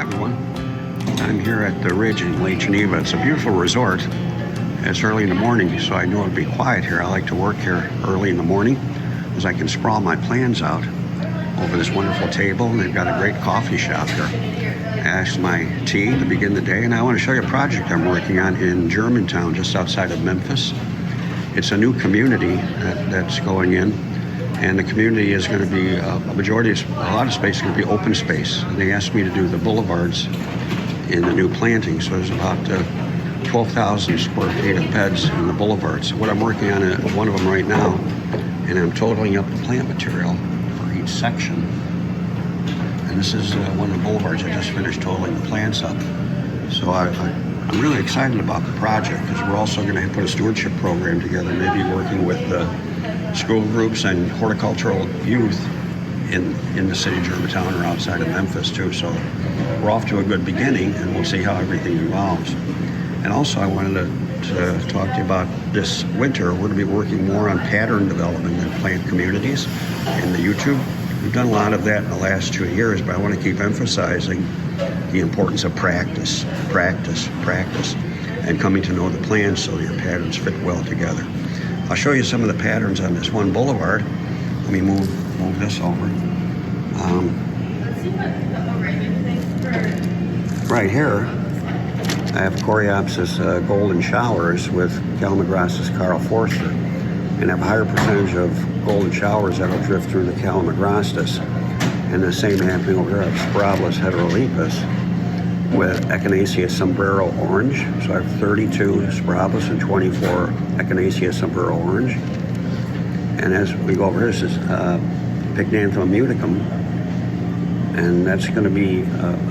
everyone. I'm here at the Ridge in Lake Geneva. It's a beautiful resort. It's early in the morning, so I know it'll be quiet here. I like to work here early in the morning because I can sprawl my plans out over this wonderful table. And they've got a great coffee shop here. Ask my tea to begin the day, and I want to show you a project I'm working on in Germantown, just outside of Memphis. It's a new community that's going in, and the community is going to be a lot of space is going to be open space. And they asked me to do the boulevards in the new planting, so there's about 12,000 square feet of beds in the boulevards. So what I'm working on is one of them right now, and I'm totaling up the plant material for each section. And this is one of the boulevards. I just finished totaling the plants up. So I'm really excited about the project because we're also going to put a stewardship program together, maybe working with the school groups and horticultural youth in the city of Germantown or outside of Memphis too. So we're off to a good beginning, and we'll see how everything evolves. And also I wanted to talk to you about this winter. We're going to be working more on pattern development in plant communities in the YouTube. We've done a lot of that in the last 2 years, but I want to keep emphasizing the importance of practice, and coming to know the plants so your patterns fit well together. I'll show you some of the patterns on this one boulevard. Let me move this over. Right here, I have Coreopsis golden showers with Calamagrostis Carl Forster, and have a higher percentage of golden showers that'll drift through the Calamagrostis. And the same happening over here. I have Spiralis heterolepis with Echinacea sombrero orange. So I have 32 Spiralis and 24 Echinacea sombrero orange. And as we go over here, this is Pycnanthum muticum, and that's going to be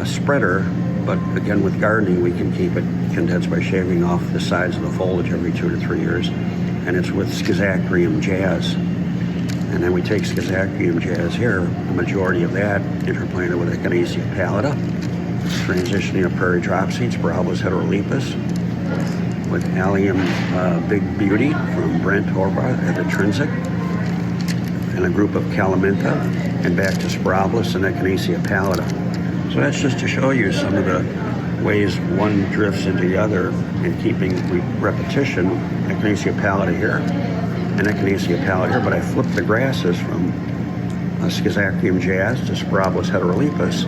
a spreader. But again, with gardening, we can keep it condensed by shaving off the sides of the foliage every 2 to 3 years. And it's with Schizachyrium jazz. And then we take Schizachyrium jazz here, the majority of that interplanted with Echinacea pallida, transitioning to prairie dropseed, Spiralis heterolepis, with Allium Big Beauty from Brent Horvath at Intrinsic, and a group of Calamintha, and back to Spiralis and Echinacea pallida. So that's just to show you some of the ways one drifts into the other, and keeping repetition. Echinacea pallida here and Echinacea pallida here, but I flipped the grasses from Schizachyrium jazz to Spiralis heterolepis,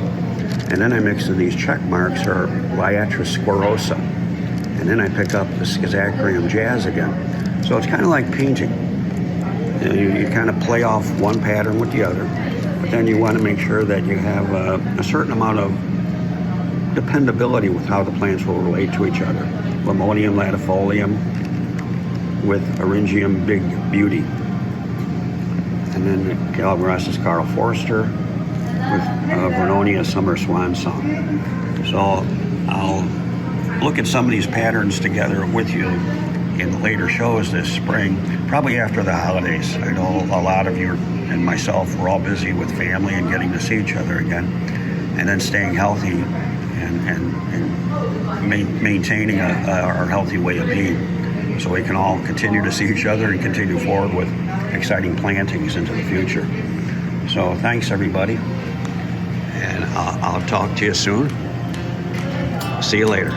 and then I mix in these check marks, or Liatris squarosa, and then I pick up the Schizachyrium jazz again. So it's kind of like painting. You kind of play off one pattern with the other, but then you want to make sure that you have a certain amount of dependability with how the plants will relate to each other. Limonium latifolium with Eryngium Big Beauty, and then Calamagrostis Carl Forster with Vernonia Summer Swan Song. So I'll look at some of these patterns together with you in later shows this spring, probably after the holidays. I know a lot of you and myself, we're all busy with family and getting to see each other again, and then staying healthy and maintaining our healthy way of being, so we can all continue to see each other and continue forward with exciting plantings into the future. So thanks, everybody, and I'll talk to you soon. See you later.